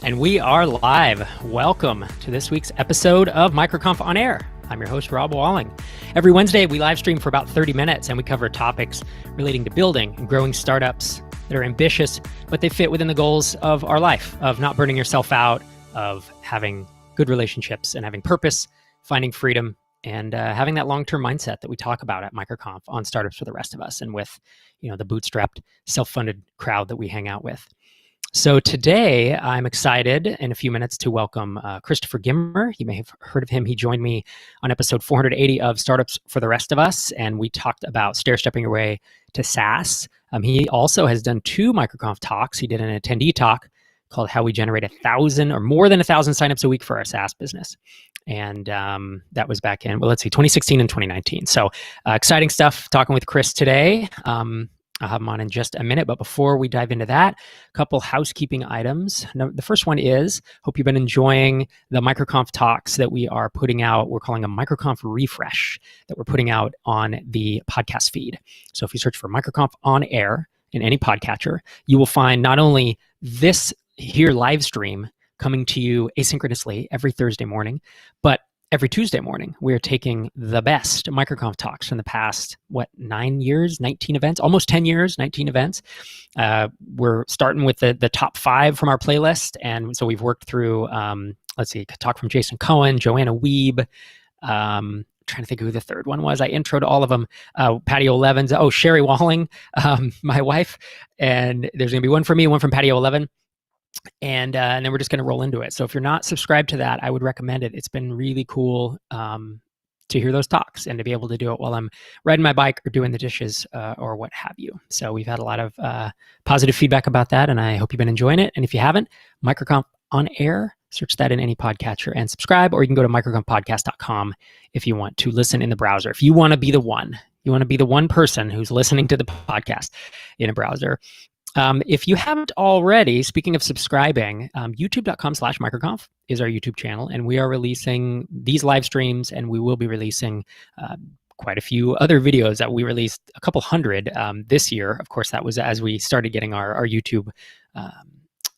And we are live. Welcome to this week's episode of MicroConf On Air. I'm your host, Rob Walling. Every Wednesday, we live stream for about 30 minutes and we cover topics relating to building and growing startups that are ambitious, but they fit within the goals of our life, of not burning yourself out, of having good relationships and having purpose, finding freedom, and having that long-term mindset that we talk about at MicroConf on Startups for the Rest of Us and with, the bootstrapped, self-funded crowd that we hang out with. So today, I'm excited in a few minutes to welcome Christopher Gimmer. You may have heard of him. He joined me on episode 480 of Startups for the Rest of Us, and we talked about stair-stepping your way to SaaS. He also has done 2 MicroConf talks. He did an attendee talk called How We Generate 1,000 or more than 1,000 signups a week for our SaaS business. And that was back in, 2016 and 2019. So exciting stuff talking with Chris today. I'll have him on in just a minute, but before we dive into that, a couple housekeeping items. The first one is, hope you've been enjoying the MicroConf talks that we are putting out. We're calling a MicroConf refresh that we're putting out on the podcast feed. So if you search for MicroConf On Air in any podcatcher, you will find not only this here live stream coming to you asynchronously every Thursday morning, but every Tuesday morning, we're taking the best MicroConf talks from the past, 9 years, 19 events, almost 10 years, 19 events. We're starting with the top 5 from our playlist. And so we've worked through, talk from Jason Cohen, Joanna Wiebe, trying to think of who the third one was. I introed all of them. Patty O'Levens, Sherry Walling, my wife. And there's going to be one from me, one from Patty O'Leven. And then we're just going to roll into it. So if you're not subscribed to that, I would recommend it. It's been really cool to hear those talks and to be able to do it while I'm riding my bike or doing the dishes or what have you. So we've had a lot of positive feedback about that, and I hope you've been enjoying it. And if you haven't, MicroConf On Air, search that in any podcatcher and subscribe, or you can go to microconfpodcast.com if you want to listen in the browser. If you want to be the one person who's listening to the podcast in a browser. If you haven't already, speaking of subscribing, youtube.com/microconf is our YouTube channel, and we are releasing these live streams, and we will be releasing quite a few other videos that we released, a couple hundred this year. Of course, that was as we started getting our YouTube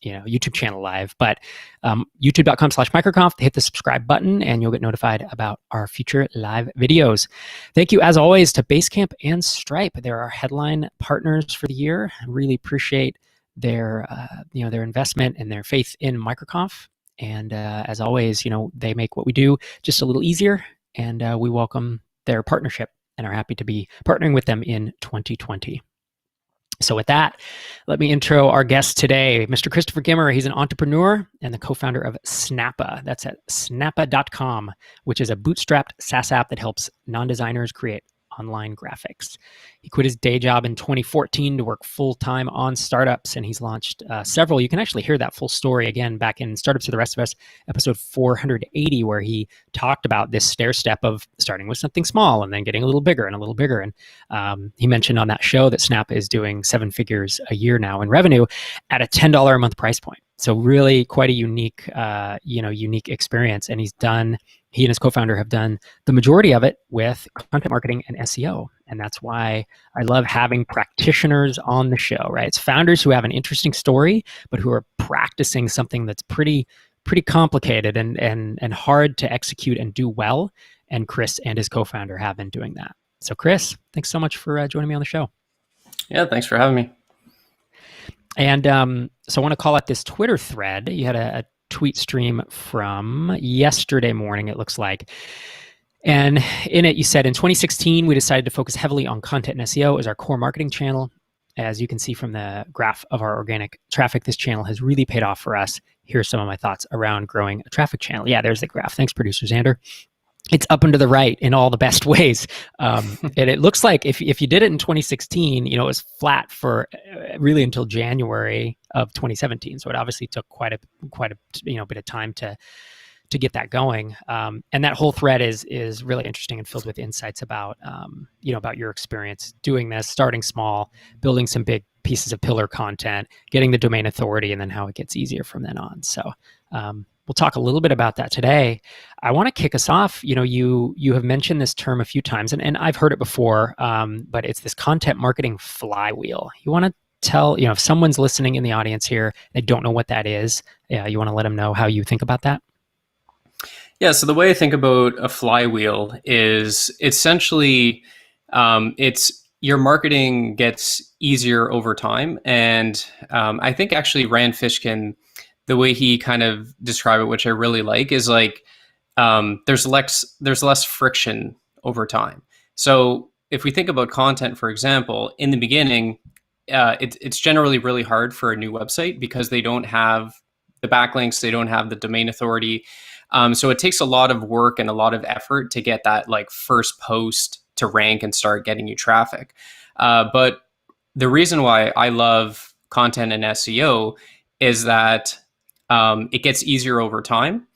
YouTube channel live, but youtube.com/microconf, hit the subscribe button and you'll get notified about our future live videos. Thank you as always to Basecamp and Stripe. They're our headline partners for the year. I really appreciate their investment and their faith in MicroConf. And as always, they make what we do just a little easier, and we welcome their partnership and are happy to be partnering with them in 2020. So with that, let me intro our guest today, Mr. Christopher Gimmer. He's an entrepreneur and the co-founder of Snappa. That's at snappa.com, which is a bootstrapped SaaS app that helps non-designers create online graphics. He quit his day job in 2014 to work full-time on startups, and he's launched several. You can actually hear that full story again back in Startups for the Rest of Us, episode 480, where he talked about this stair step of starting with something small and then getting a little bigger and a little bigger. And he mentioned on that show that Snappa is doing 7 figures a year now in revenue at a $10 a month price point. So really quite a unique experience. And he and his co-founder have done the majority of it with content marketing and SEO. And that's why I love having practitioners on the show, right? It's founders who have an interesting story, but who are practicing something that's pretty complicated and hard to execute and do well. And Chris and his co-founder have been doing that. So Chris, thanks so much for joining me on the show. Yeah, thanks for having me. And so I want to call out this Twitter thread. You had a tweet stream from yesterday morning, it looks like. And in it, you said, in 2016, we decided to focus heavily on content and SEO as our core marketing channel. As you can see from the graph of our organic traffic, this channel has really paid off for us. Here's some of my thoughts around growing a traffic channel. Yeah, there's the graph. Thanks, producer Xander. It's up and to the right in all the best ways. And it looks like if you did it in 2016, it was flat for really until January of 2017. So it obviously took quite a bit of time to get that going. And that whole thread is really interesting and filled with insights about about your experience doing this, starting small, building some big pieces of pillar content, getting the domain authority, and then how it gets easier from then on. So we'll talk a little bit about that today. I want to kick us off. You have mentioned this term a few times, and I've heard it before, but it's this content marketing flywheel. You want to tell, if someone's listening in the audience here, they don't know what that is, you want to let them know how you think about that? Yeah, so the way I think about a flywheel is essentially it's your marketing gets easier over time. And I think actually Rand Fishkin, the way he kind of described it, which I really like, is like there's less friction over time. So if we think about content, for example, in the beginning, it's generally really hard for a new website because they don't have the backlinks, they don't have the domain authority. So it takes a lot of work and a lot of effort to get that like first post to rank and start getting you traffic. But the reason why I love content and SEO is that it gets easier over time.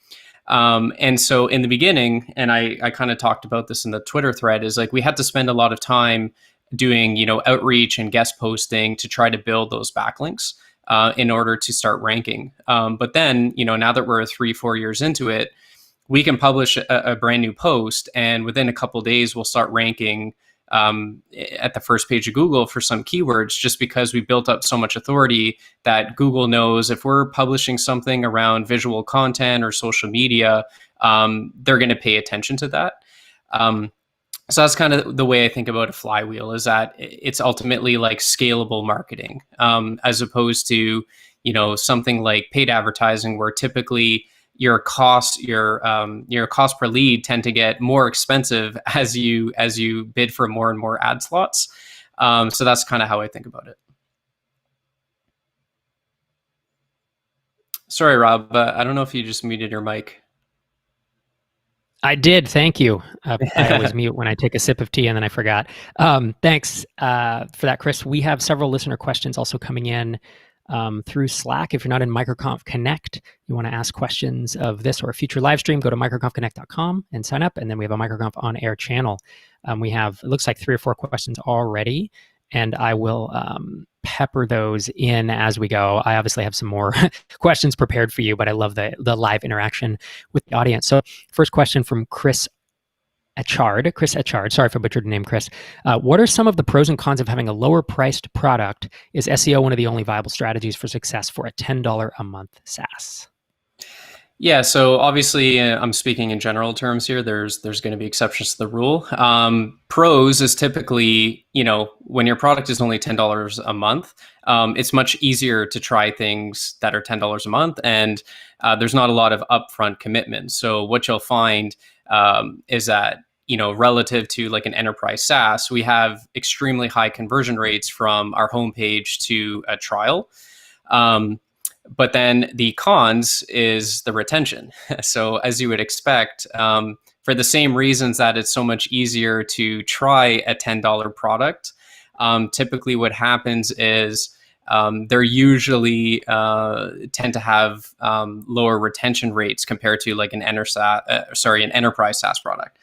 And so in the beginning, and I kind of talked about this in the Twitter thread, is like we had to spend a lot of time doing, outreach and guest posting to try to build those backlinks in order to start ranking. But then, now that we're 3-4 years into it, we can publish a brand new post, and within a couple of days, we'll start ranking at the first page of Google for some keywords, just because we built up so much authority that Google knows if we're publishing something around visual content or social media, they're going to pay attention to that. So that's kind of the way I think about a flywheel, is that it's ultimately like scalable marketing, as opposed to, something like paid advertising, where typically your cost per lead tend to get more expensive as you bid for more and more ad slots. So that's kind of how I think about it. Sorry, Rob, I don't know if you just muted your mic. I did. Thank you. I always mute when I take a sip of tea and then I forgot. Thanks for that, Chris. We have several listener questions also coming in through Slack. If you're not in MicroConf Connect, you want to ask questions of this or a future live stream, go to microconfconnect.com and sign up. And then we have a MicroConf on air channel. We have, it looks like 3 or 4 questions already, and I will pepper those in as we go. I obviously have some more questions prepared for you, but I love the live interaction with the audience. So first question from Chris Echard. Sorry if I butchered the name, Chris. What are some of the pros and cons of having a lower priced product? Is SEO one of the only viable strategies for success for a $10 a month SaaS? Yeah, so obviously I'm speaking in general terms here. There's going to be exceptions to the rule. Pros is typically, when your product is only $10 a month, it's much easier to try things that are $10 a month, and there's not a lot of upfront commitment. So what you'll find is that, relative to like an enterprise SaaS, we have extremely high conversion rates from our homepage to a trial. But then the cons is the retention. So as you would expect, for the same reasons that it's so much easier to try a $10 product, typically what happens is they're usually tend to have lower retention rates compared to like an enterprise SaaS product.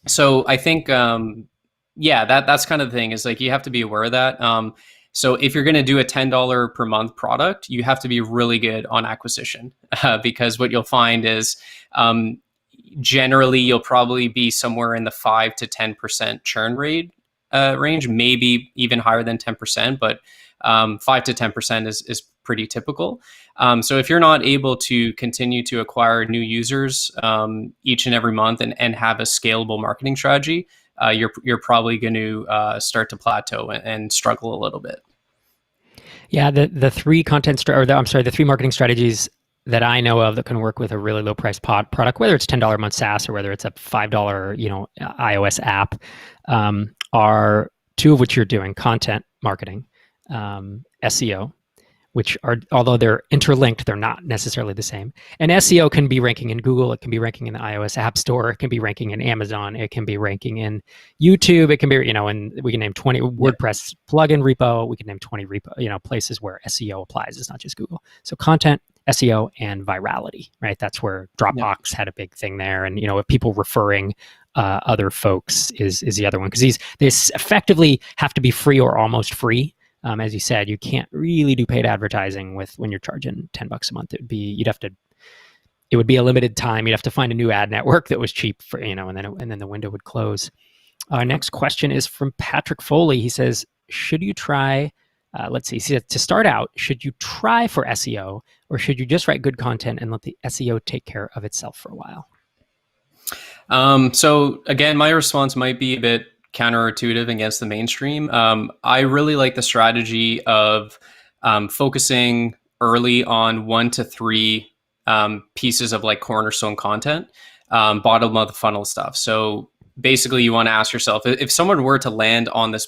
So I think, that's kind of the thing, is like you have to be aware of that. So if you're going to do a $10 per month product, you have to be really good on acquisition, because what you'll find is generally you'll probably be somewhere in the 5 to 10% churn rate range, maybe even higher than 10%, but 5 to 10% is pretty typical. So if you're not able to continue to acquire new users each and every month and have a scalable marketing strategy, you're probably going to start to plateau and struggle a little bit. Yeah, the 3 the 3 marketing strategies that I know of that can work with a really low price product, whether it's $10 a month SaaS or whether it's a $5 iOS app, are 2 of which you're doing: content marketing, SEO, which are, although they're interlinked, they're not necessarily the same. And SEO can be ranking in Google, it can be ranking in the iOS App Store, it can be ranking in Amazon, it can be ranking in YouTube, it can be, and we can name 20 WordPress plugin repo, we can name 20 places where SEO applies. It's not just Google. So content, SEO, and virality, right? That's where Dropbox had a big thing there. And, people referring other folks is the other one, because they effectively have to be free or almost free. As you said, you can't really do paid advertising when you're charging $10 a month. It would be a limited time. You'd have to find a new ad network that was cheap for, and then the window would close. Our next question is from Patrick Foley. He says, should you try Let's see. So to start out, should you try for SEO or should you just write good content and let the SEO take care of itself for a while? So again, my response might be a bit counterintuitive against the mainstream. I really like the strategy of focusing early on 1 to 3 pieces of like cornerstone content, bottom of the funnel stuff. So basically, you want to ask yourself, if someone were to land on this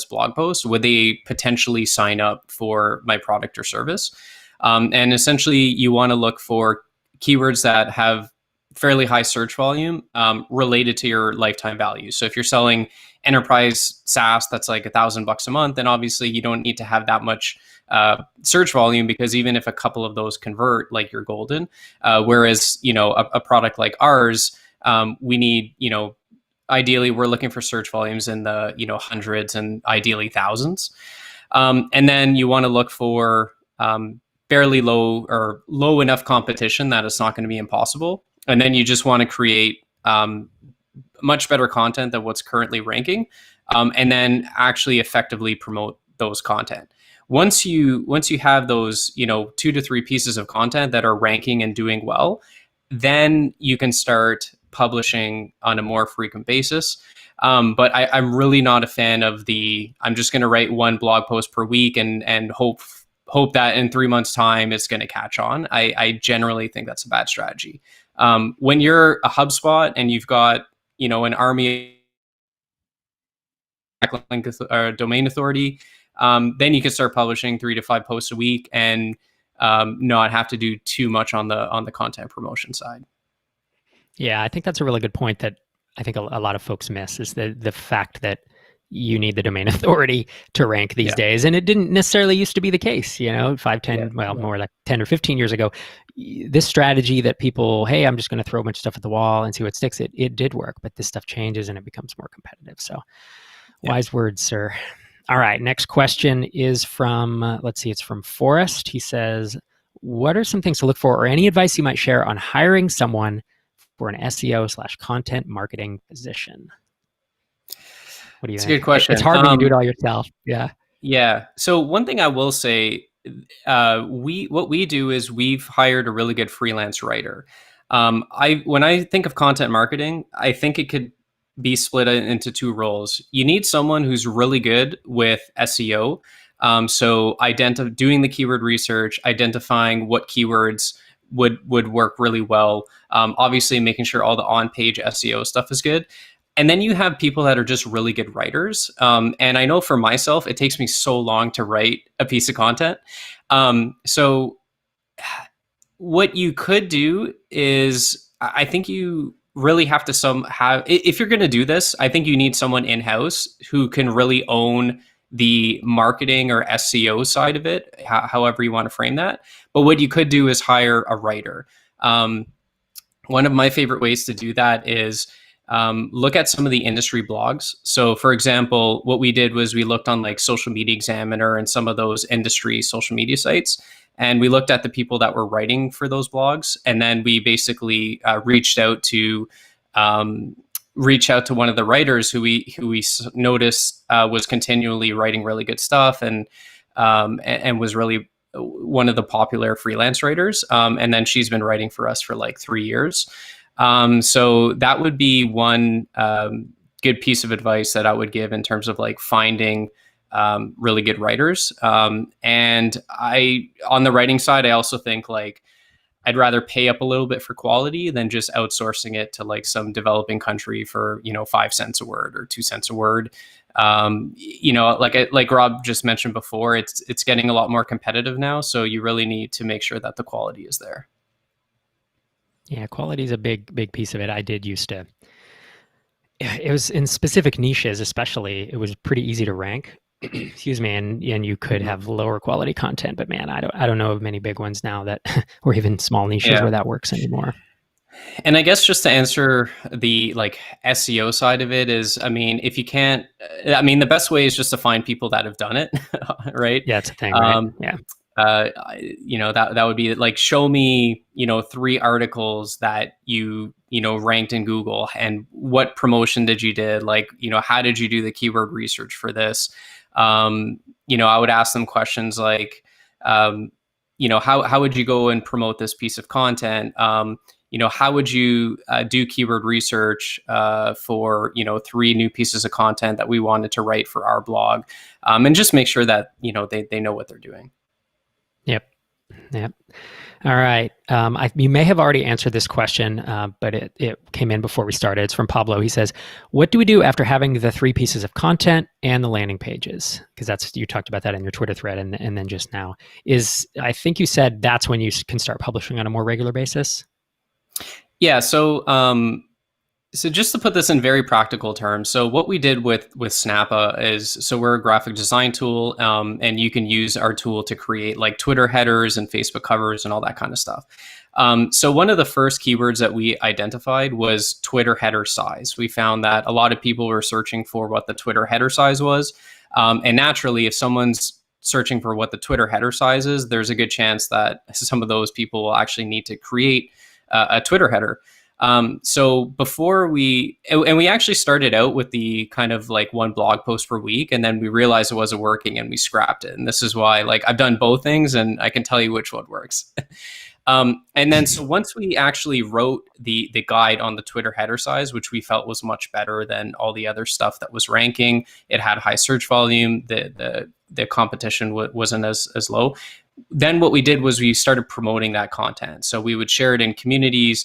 blog post, would they potentially sign up for my product or service? And essentially, you want to look for keywords that have fairly high search volume related to your lifetime value. So if you're selling enterprise SaaS that's like $1,000 a month, then obviously you don't need to have that much search volume, because even if a couple of those convert, like, you're golden. Whereas, a product like ours, we need, ideally we're looking for search volumes in the, hundreds and ideally thousands. And then you want to look for fairly low or low enough competition that it's not going to be impossible. And then you just want to create much better content than what's currently ranking, and then actually effectively promote those content. Once you have those, 2 to 3 pieces of content that are ranking and doing well, then you can start publishing on a more frequent basis. But I'm really not a fan of I'm just going to write 1 blog post per week and hope that in 3 months' time it's going to catch on. I generally think that's a bad strategy. When you're a HubSpot and you've got, an army domain authority, then you can start publishing 3 to 5 posts a week and not have to do too much on the content promotion side. Yeah, I think that's a really good point that I think a lot of folks miss, is the fact that you need the domain authority to rank these days. And it didn't necessarily used to be the case, 5, 10, more like 10 or 15 years ago. This strategy that people, hey, I'm just going to throw a bunch of stuff at the wall and see what sticks, it did work, but this stuff changes and it becomes more competitive. So wise words, sir. All right, next question is from, it's from Forrest. He says, what are some things to look for, or any advice you might share on hiring someone for an SEO/content marketing position? What do you think? It's a good question. It's hard when you do it all yourself. Yeah. Yeah. So one thing I will say, what we do is we've hired a really good freelance writer. When I think of content marketing, I think it could be split into 2 roles. You need someone who's really good with SEO. So doing the keyword research, identifying what keywords would work really well. Obviously making sure all the on-page SEO stuff is good. And then you have people that are just really good writers. And I know for myself, it takes me so long to write a piece of content. So what you could do is, I think you really have to if you're going to do this, I think you need someone in-house who can really own the marketing or SEO side of it, however you want to frame that. But what you could do is hire a writer. One of my favorite ways to do that is look at some of the industry blogs. So for example, what we did was we looked on like Social Media Examiner and some of those industry social media sites, and we looked at the people that were writing for those blogs. And then we basically reached out to one of the writers who we noticed was continually writing really good stuff and was really one of the popular freelance writers. And then she's been writing for us for like 3 years. So that would be one good piece of advice that I would give in terms of like finding really good writers. And on the writing side, I also think like I'd rather pay up a little bit for quality than just outsourcing it to like some developing country for, 5 cents a word or 2 cents a word. Like Rob just mentioned before, it's getting a lot more competitive now. So you really need to make sure that the quality is there. Yeah, quality is a big piece of it. I did used to. It was in specific niches, especially. It was pretty easy to rank. Excuse me, and you could have lower quality content. But man, I don't know of many big ones now that, or even small niches where that works anymore. And I guess just to answer the like SEO side of it is, if you can't, the best way is just to find people that have done it, right? Yeah, it's a thing, right? Yeah. that would be like, show me, 3 articles that you ranked in Google, and what promotion did you did, like, how did you do the keyword research for this? I would ask them questions like, how would you go and promote this piece of content? How would you do keyword research for 3 new pieces of content that we wanted to write for our blog, and just make sure that they know what they're doing. Yep. All right. You may have already answered this question, but it came in before we started. It's from Pablo. He says, what do we do after having the 3 pieces of content and the landing pages? Because you talked about that in your Twitter thread, and then just now. I think you said that's when you can start publishing on a more regular basis? Yeah. So just to put this in very practical terms, so what we did with Snappa is, so we're a graphic design tool, and you can use our tool to create like Twitter headers and Facebook covers and all that kind of stuff. So one of the first keywords that we identified was Twitter header size. We found that a lot of people were searching for what the Twitter header size was. And naturally, if someone's searching for what the Twitter header size is, there's a good chance that some of those people will actually need to create a Twitter header. So before we actually started out with the kind of like 1 blog post per week, and then we realized it wasn't working and we scrapped it. And this is why, like, I've done both things and I can tell you which one works. And then, so once we actually wrote the guide on the Twitter header size, which we felt was much better than all the other stuff that was ranking, it had high search volume, the competition wasn't as low. Then what we did was we started promoting that content. So we would share it in communities.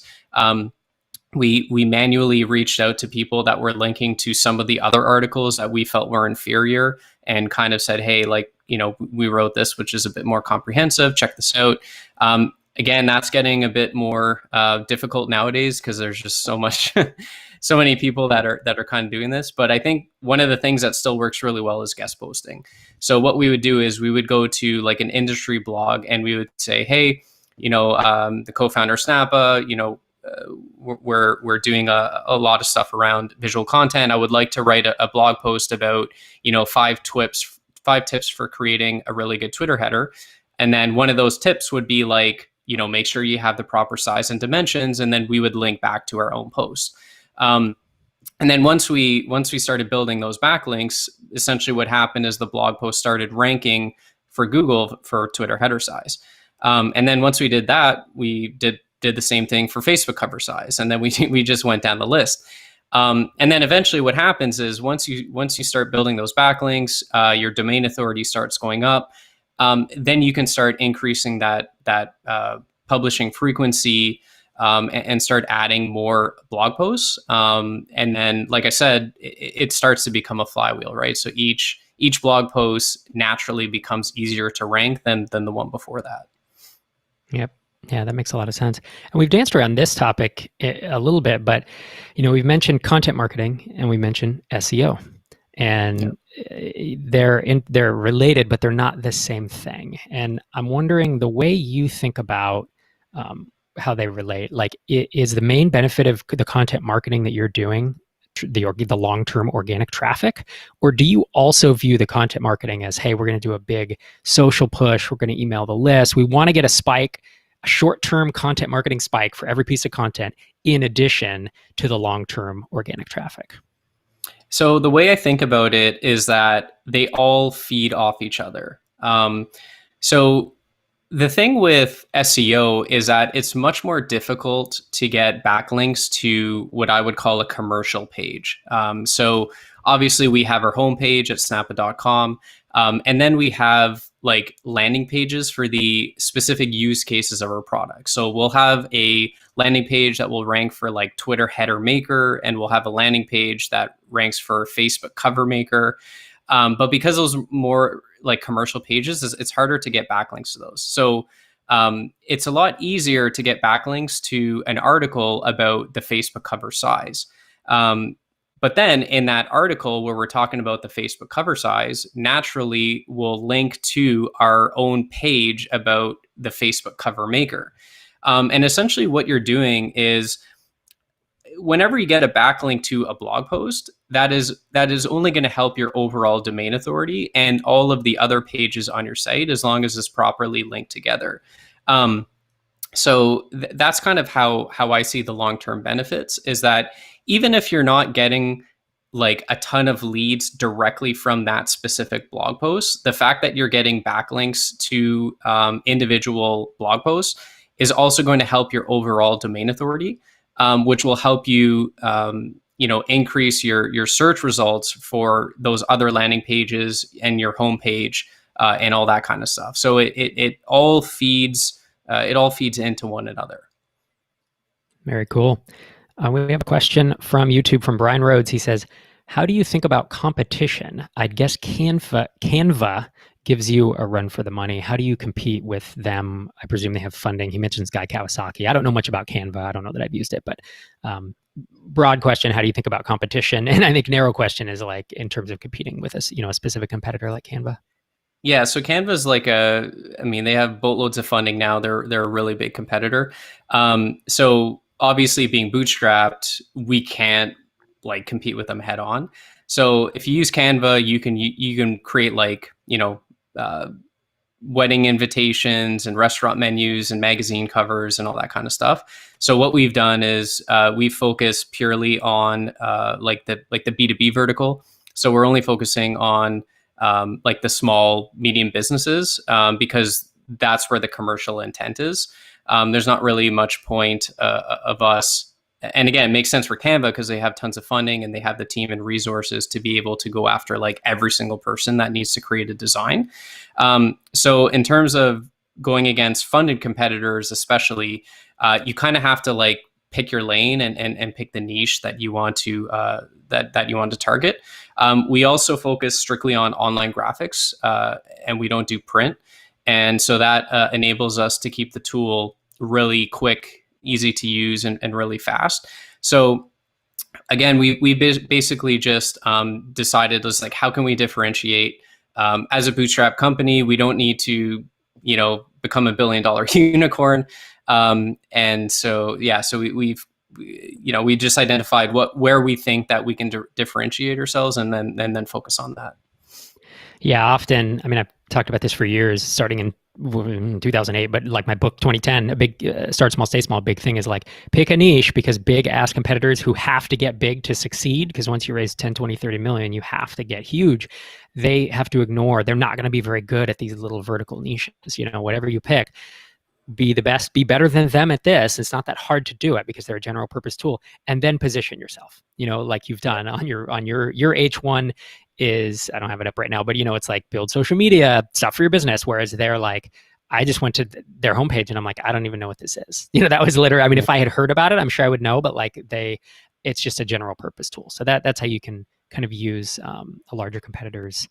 We manually reached out to people that were linking to some of the other articles that we felt were inferior, and kind of said, hey, like, we wrote this, which is a bit more comprehensive. Check this out. Again, that's getting a bit more difficult nowadays because there's just so many people that are kind of doing this. But I think one of the things that still works really well is guest posting. So what we would do is we would go to like an industry blog and we would say, hey, the co-founder Snappa, we're doing a lot of stuff around visual content. I would like to write a blog post about 5 tips for creating a really good Twitter header. And then one of those tips would be like, make sure you have the proper size and dimensions, and then we would link back to our own post. And then once we started building those backlinks, essentially what happened is the blog post started ranking for Google for Twitter header size. And then once we did that, we did the same thing for Facebook cover size. And then we just went down the list. And then eventually what happens is once you start building those backlinks, your domain authority starts going up. Then you can start increasing that publishing frequency, and start adding more blog posts. And then, like I said, it starts to become a flywheel, right? So each blog post naturally becomes easier to rank than the one before that. Yep. Yeah, that makes a lot of sense. And we've danced around this topic a little bit, but we've mentioned content marketing and we mentioned SEO, and they're related, but they're not the same thing. And I'm wondering the way you think about how they relate. Like, is the main benefit of the content marketing that you're doing the long-term organic traffic, or do you also view the content marketing as, hey, we're going to do a big social push, we're going to email the list, we want to get a spike, a short-term content marketing spike for every piece of content in addition to the long-term organic traffic? So the way I think about it is that they all feed off each other. So the thing with SEO is that it's much more difficult to get backlinks to what I would call a commercial page. So obviously we have our homepage at snappa.com. And then we have like landing pages for the specific use cases of our product. So we'll have a landing page that will rank for like Twitter header maker, and we'll have a landing page that ranks for Facebook cover maker. But because those more like commercial pages, it's harder to get backlinks to those. So it's a lot easier to get backlinks to an article about the Facebook cover size. But then in that article where we're talking about the Facebook cover size, naturally we'll link to our own page about the Facebook cover maker. And essentially what you're doing is whenever you get a backlink to a blog post, that is only going to help your overall domain authority and all of the other pages on your site, as long as it's properly linked together. So that's kind of how I see the long-term benefits, is that even if you're not getting like a ton of leads directly from that specific blog post, the fact that you're getting backlinks to individual blog posts is also going to help your overall domain authority, which will help you, increase your search results for those other landing pages and your homepage and all that kind of stuff. So it all feeds into one another. Very cool. We have a question from YouTube from Brian Rhodes. He says, how do you think about competition? I'd guess Canva gives you a run for the money. How do you compete with them? I presume they have funding. He mentions Guy Kawasaki. I don't know much about Canva. I don't know that I've used it, but broad question, how do you think about competition? And I think narrow question is like in terms of competing with a specific competitor like Canva. Yeah, so Canva's they have boatloads of funding now. They're a really big competitor. So obviously being bootstrapped, we can't like compete with them head on. So if you use Canva, you can create wedding invitations and restaurant menus and magazine covers and all that kind of stuff. So what we've done is we focus purely on the B2B vertical. So we're only focusing on the small, medium businesses because that's where the commercial intent is. There's not really much point of us. And again, it makes sense for Canva because they have tons of funding and they have the team and resources to be able to go after like every single person that needs to create a design. So in terms of going against funded competitors, especially, you kind of have to like pick your lane and pick the niche that you want to that you want to target. We also focus strictly on online graphics, and we don't do print. And so that enables us to keep the tool really quick, easy to use, and really fast. So again, we basically just decided, like, how can we differentiate? As a bootstrap company, we don't need to, become $1 billion unicorn. And so, yeah, so we just identified where we think that we can differentiate ourselves, and then focus on that. Yeah, often, I've talked about this for years, starting in 2008, but like my book 2010, a big start small, stay small, big thing is like pick a niche, because big ass competitors who have to get big to succeed, because once you raise 10, 20, 30 million, you have to get huge. They have to ignore, they're not going to be very good at these little vertical niches. Whatever you pick, be the best, be better than them at this. It's not that hard to do it because they're a general purpose tool, and then position yourself, like you've done on your H1 is, I don't have it up right now, but it's like build social media stuff for your business. Whereas they're like, I just went to their homepage and I'm like, I don't even know what this is. That was literally, if I had heard about it, I'm sure I would know, but like it's just a general purpose tool. So that's how you can kind of use a larger competitor's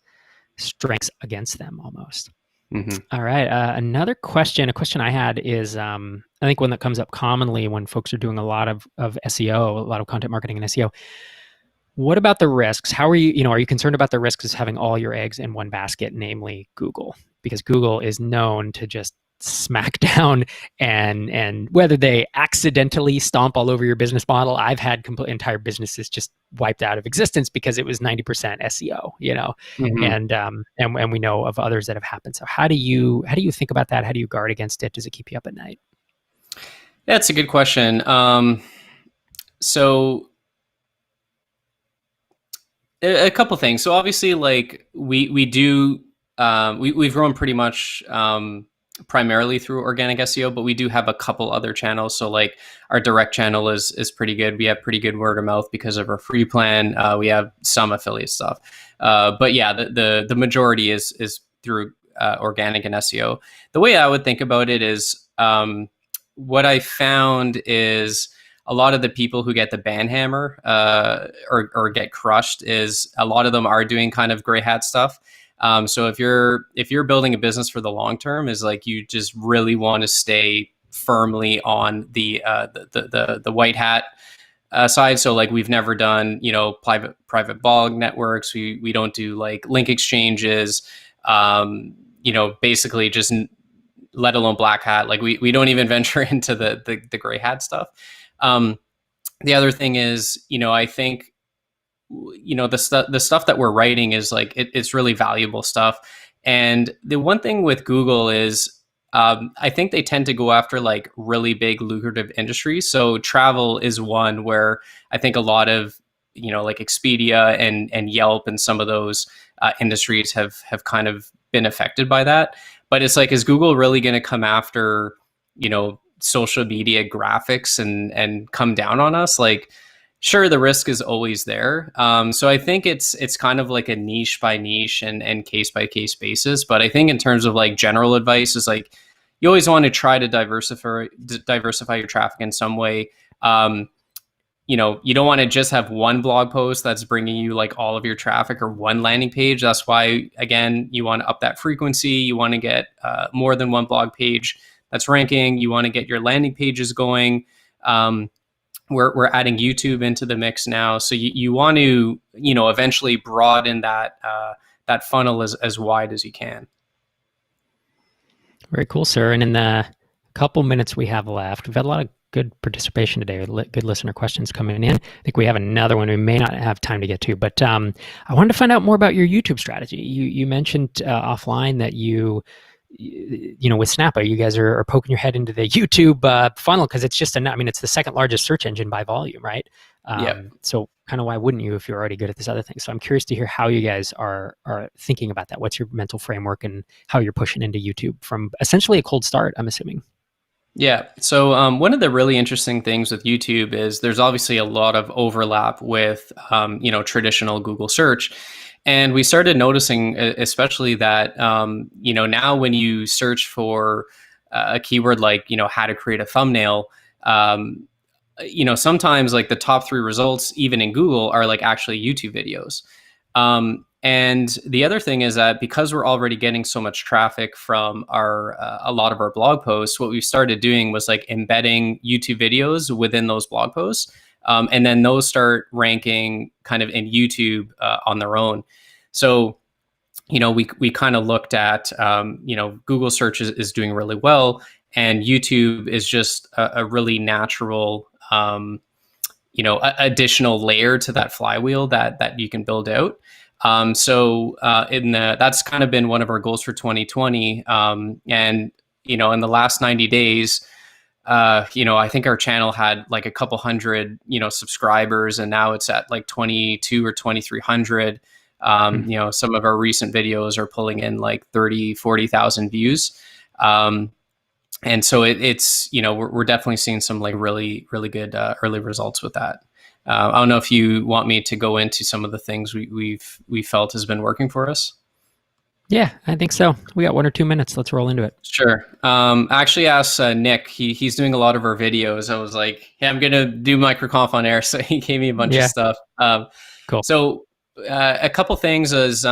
strengths against them almost. Mm-hmm. All right. Another question, a question I had is, I think one that comes up commonly when folks are doing a lot of SEO, a lot of content marketing and SEO. What about the risks? How are you concerned about the risks of having all your eggs in one basket, namely Google? Because Google is known to just smack down and whether they accidentally stomp all over your business model. I've had entire businesses just wiped out of existence because it was 90% SEO, mm-hmm. and we know of others that have happened. So how do you think about that? How do you guard against it? Does it keep you up at night? Yeah, it's a good question. So a couple things. So obviously, like we've grown pretty much primarily through organic SEO, but we do have a couple other channels. So like our direct channel is pretty good. We have pretty good word of mouth because of our free plan. We have some affiliate stuff, but yeah, the majority is through organic and SEO. The way I would think about it is, what I found is, a lot of the people who get the ban hammer or get crushed, is a lot of them are doing kind of gray hat stuff. So if you're building a business for the long term, is like you just really want to stay firmly on the white hat side. So like we've never done private blog networks. We don't do like link exchanges. Basically just let alone black hat. Like we don't even venture into the gray hat stuff. The other thing is, I think, the stuff that we're writing is like it's really valuable stuff. And the one thing with Google is, I think they tend to go after like really big lucrative industries. So travel is one where I think a lot of, like Expedia and Yelp and some of those industries have kind of been affected by that. But it's like, is Google really going to come after, social media graphics and come down on us? Like, sure, the risk is always there. So I think it's kind of like a niche by niche and case by case basis. But I think in terms of like general advice is like, you always want to try to diversify your traffic in some way. You don't want to just have one blog post that's bringing you like all of your traffic, or one landing page. That's why, again, you want to up that frequency. You want to get more than one blog page that's ranking. You want to get your landing pages going. We're adding YouTube into the mix now, so you want to eventually broaden that funnel as wide as you can. Very cool, sir. And in the couple minutes we have left, we've had a lot of good participation today, good listener questions coming in. I think we have another one we may not have time to get to, but I wanted to find out more about your YouTube strategy. You mentioned offline that with Snappa, you guys are poking your head into the YouTube funnel because it's just it's the second largest search engine by volume, right? Yeah. So kind of why wouldn't you if you're already good at this other thing? So I'm curious to hear how you guys are thinking about that. What's your mental framework and how you're pushing into YouTube from essentially a cold start, I'm assuming. Yeah. So one of the really interesting things with YouTube is there's obviously a lot of overlap with, traditional Google search. And we started noticing, especially that, now when you search for a keyword like, how to create a thumbnail, sometimes like the top 3 results, even in Google, are like actually YouTube videos. And the other thing is that because we're already getting so much traffic from a lot of our blog posts, what we started doing was like embedding YouTube videos within those blog posts. And then those start ranking kind of in YouTube on their own. So, we kind of looked at, Google search is doing really well, and YouTube is just a really natural, additional layer to that flywheel that you can build out. That's kind of been one of our goals for 2020. And, in the last 90 days, I think our channel had like a couple hundred, subscribers, and now it's at like 22 or 2,300. Some of our recent videos are pulling in like 30, 40,000 views. And so it's, we're definitely seeing some like really, really good early results with that. I don't know if you want me to go into some of the things we felt has been working for us. Yeah, I think so. We got 1 or 2 minutes. Let's roll into it. Sure. I actually asked Nick. He's doing a lot of our videos. I was like, "Hey, I'm gonna do MicroConf on air," so he gave me a bunch of stuff. Cool. So a couple things is,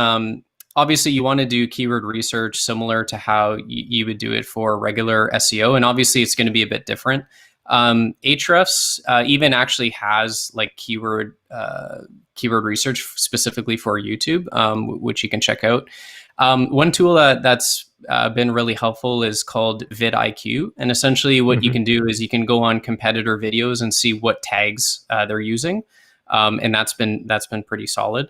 obviously you want to do keyword research similar to how you would do it for regular SEO, and obviously it's going to be a bit different. Ahrefs even actually has like keyword research specifically for YouTube, which you can check out. One tool that's been really helpful is called vidIQ, and essentially what you can do is you can go on competitor videos and see what tags they're using, and that's been pretty solid.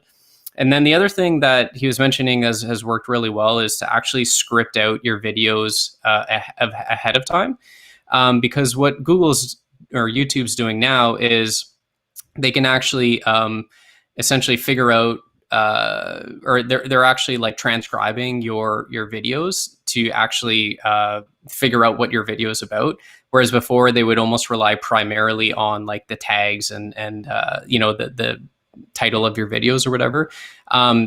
And then the other thing that he was mentioning has worked really well is to actually script out your videos ahead of time. Because what Google's or YouTube's doing now is they can actually essentially figure out, or they're actually like transcribing your videos to actually figure out what your video is about. Whereas before they would almost rely primarily on like the tags and the title of your videos or whatever.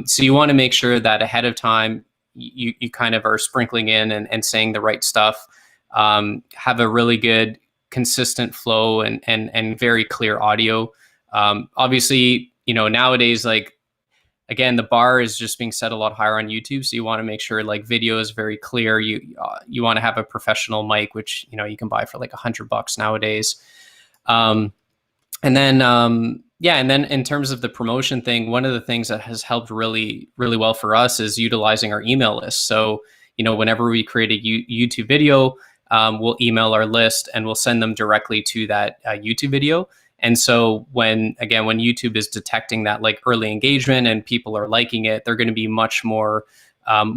So you want to make sure that ahead of time you kind of are sprinkling in and saying the right stuff. Have a really good consistent flow and very clear audio. Obviously, nowadays, like, again, the bar is just being set a lot higher on YouTube. So you want to make sure like video is very clear. You want to have a professional mic, which, you can buy for like $100 nowadays. And then in terms of the promotion thing, one of the things that has helped really, really well for us is utilizing our email list. So, whenever we create a YouTube video, we'll email our list and we'll send them directly to that YouTube video. And so when YouTube is detecting that like early engagement and people are liking it, they're going to be much more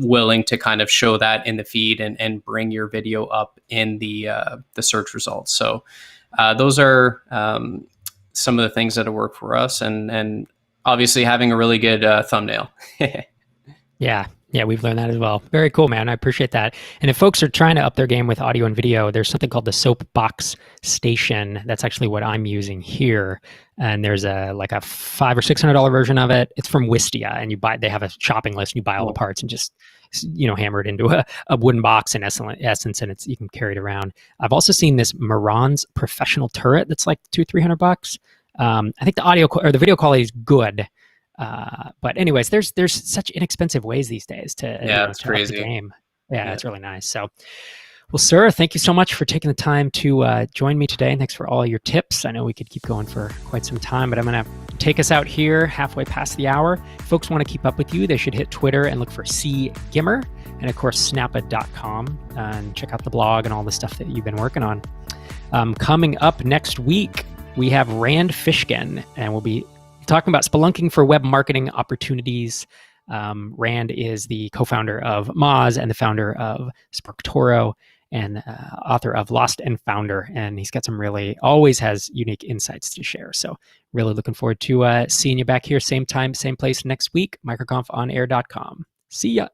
willing to kind of show that in the feed and bring your video up in the search results. So those are some of the things that have worked for us, and obviously having a really good thumbnail. Yeah, we've learned that as well. Very cool, man. I appreciate that. And if folks are trying to up their game with audio and video, there's something called the Soapbox Station. That's actually what I'm using here. And there's a $500 or $600 version of it. It's from Wistia, and they have a shopping list, and you buy all the parts and just hammer it into a wooden box in essence, and you can carry it around. I've also seen this Moran's professional turret that's like $200-$300. I think the audio or the video quality is good. But anyways, there's such inexpensive ways these days to it's crazy. Up the game. Yeah, it's really nice. So, well, sir, thank you so much for taking the time to join me today, and thanks for all your tips. I know we could keep going for quite some time, but I'm going to take us out here halfway past the hour. If folks want to keep up with you, they should hit Twitter and look for Gimmer, and of course Snappa.com, and check out the blog and all the stuff that you've been working on. Coming up next week, we have Rand Fishkin, and we'll be talking about spelunking for web marketing opportunities. Rand is the co-founder of Moz and the founder of SparkToro, and author of Lost and Founder. And he's got always has unique insights to share. So really looking forward to seeing you back here, same time, same place next week, microconfonair.com. See ya.